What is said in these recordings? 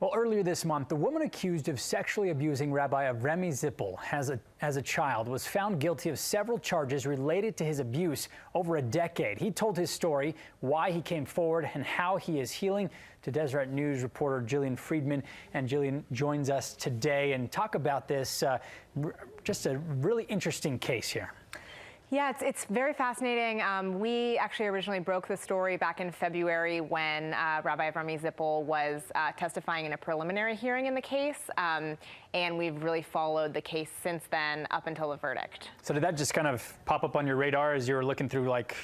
Well, earlier this month, the woman accused of sexually abusing Rabbi Avremi Zippel as a child was found guilty of several charges related to his abuse over a decade. He told his story, why he came forward, and how he is healing. To Deseret News reporter Gillian Friedman. And Gillian joins us today and talk about this, just a really interesting case here. Yeah, it's very fascinating. We actually originally broke the story back in February when Rabbi Avremi Zippel was testifying in a preliminary hearing in the case, and we've really followed the case since then up until the verdict. So did that just kind of pop up on your radar as you were looking through, like,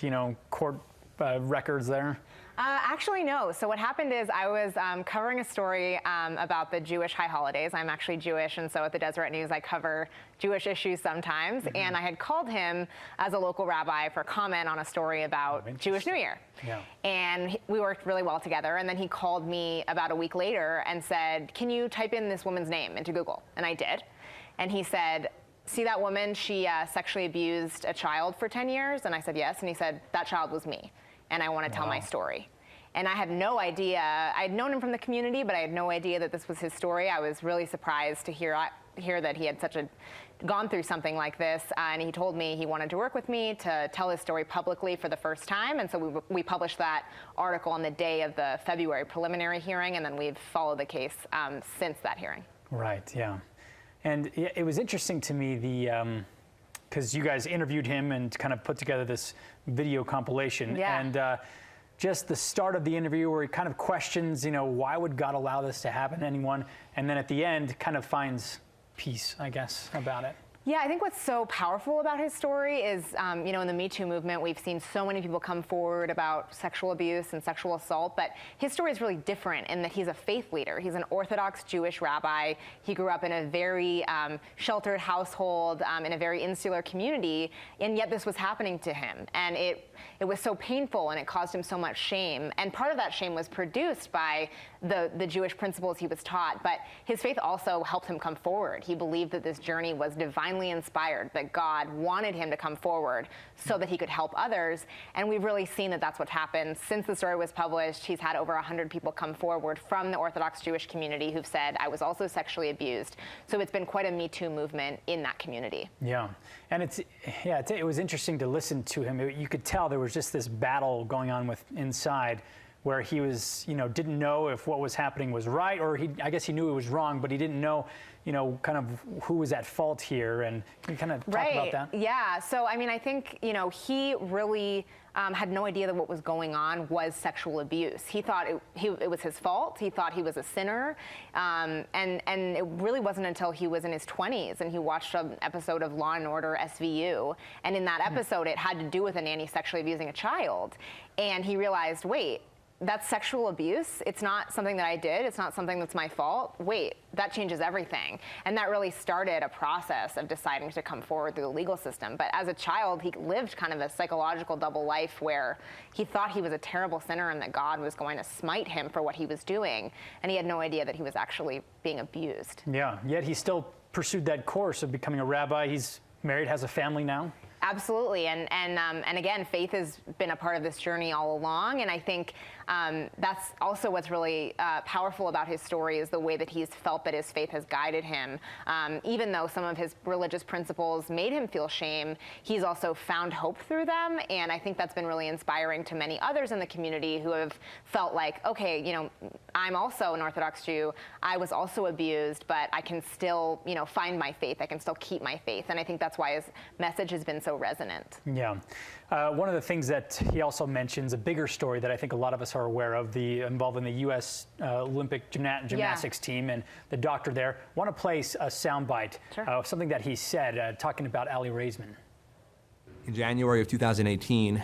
court records there? Actually, no. So what happened is I was covering a story about the Jewish high holidays. I'm actually Jewish, and so at the Deseret News, I cover Jewish issues sometimes. Mm-hmm. And I had called him as a local rabbi for comment on a story about Jewish New Year. Yeah. And we worked really well together. And then he called me about a week later and said, "Can you type in this woman's name into Google?" And I did. And he said, "See that woman? She sexually abused a child for 10 years?" And I said, "Yes." And he said, "That child was me. And I want to tell my story." And I had no idea. I'd known him from the community, but I had no idea that this was his story. I was really surprised to hear that he had gone through something like this. And he told me he wanted to work with me to tell his story publicly for the first time. And so we published that article on the day of the February preliminary hearing, and then we've followed the case since that hearing. Right, yeah. And it was interesting to me, because you guys interviewed him and kind of put together this video compilation. Yeah. And just the start of the interview where he kind of questions, why would God allow this to happen to anyone? And then at the end, kind of finds peace, I guess, about it. Yeah, I think what's so powerful about his story is, in the Me Too movement, we've seen so many people come forward about sexual abuse and sexual assault, but his story is really different in that he's a faith leader. He's an Orthodox Jewish rabbi. He grew up in a very sheltered household, in a very insular community, and yet this was happening to him. And it was so painful, and it caused him so much shame. And part of that shame was produced by the Jewish principles he was taught, but his faith also helped him come forward. He believed that this journey was divinely inspired, that God wanted him to come forward so that he could help others. And we've really seen that that's what's happened. Since the story was published, he's had over 100 people come forward from the Orthodox Jewish community who've said, "I was also sexually abused." So it's been quite a Me Too movement in that community. Yeah. And it was interesting to listen to him. You could tell there was just this battle going on inside, where he was, didn't know if what was happening was right, or I guess he knew it was wrong, but he didn't know, kind of who was at fault here. And can you kind of talk about that? Yeah. So, I think, he really had no idea that what was going on was sexual abuse. He thought it was his fault. He thought he was a sinner. And it really wasn't until he was in his 20s and he watched an episode of Law & Order SVU. And in that episode, it had to do with a nanny sexually abusing a child. And he realized, wait, that's sexual abuse. It's not something that I did. It's not something that's my fault. Wait, that changes everything. And that really started a process of deciding to come forward through the legal system. But as a child, he lived kind of a psychological double life where he thought he was a terrible sinner and that God was going to smite him for what he was doing. And he had no idea that he was actually being abused. Yeah, yet he still pursued that course of becoming a rabbi. He's married, has a family now. Absolutely, and again, faith has been a part of this journey all along, and I think that's also what's really powerful about his story is the way that he's felt that his faith has guided him. Even though some of his religious principles made him feel shame, he's also found hope through them, and I think that's been really inspiring to many others in the community who have felt like, okay, I'm also an Orthodox Jew, I was also abused, but I can still, find my faith, I can still keep my faith, and I think that's why his message has been so resonant. Yeah. One of the things that he also mentions, a bigger story that I think a lot of us are aware of, involving the U.S. Olympic gymnastics team and the doctor there. Want to play a soundbite of something that he said, talking about Ali Raisman. In January of 2018,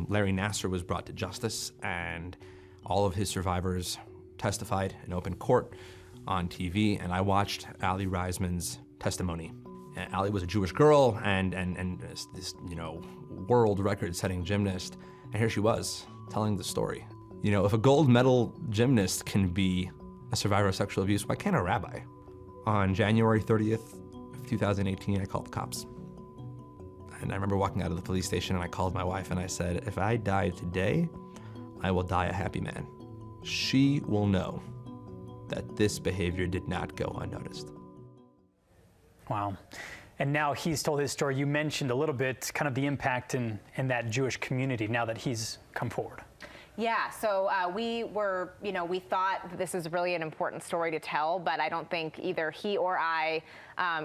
Larry Nassar was brought to justice, and all of his survivors testified in open court on TV, and I watched Ali Raisman's testimony. Ali was a Jewish girl and this world record-setting gymnast, and here she was telling the story. If a gold medal gymnast can be a survivor of sexual abuse, why can't a rabbi? On January 30th of 2018, I called the cops. And I remember walking out of the police station and I called my wife and I said, if I die today, I will die a happy man. She will know that this behavior did not go unnoticed. Wow. And now he's told his story. You mentioned a little bit kind of the impact in that Jewish community now that he's come forward. Yeah, so we thought this is really an important story to tell, but I don't think either he or I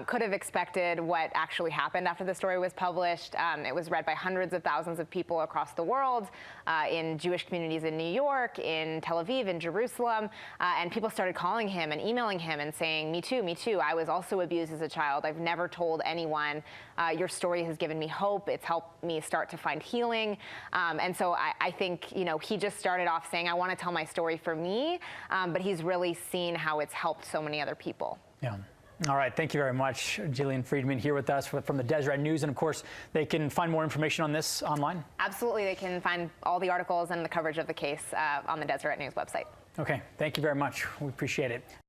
could have expected what actually happened after the story was published. It was read by hundreds of thousands of people across the world, in Jewish communities in New York, in Tel Aviv, in Jerusalem, and people started calling him and emailing him and saying, me too, I was also abused as a child. I've never told anyone. Your story has given me hope. It's helped me start to find healing. And so I think, he just started off saying, I want to tell my story for me, but he's really seen how it's helped so many other people. Yeah. All right. Thank you very much. Gillian Friedman here with us from the Deseret News. And of course, they can find more information on this online. Absolutely. They can find all the articles and the coverage of the case on the Deseret News website. Okay. Thank you very much. We appreciate it.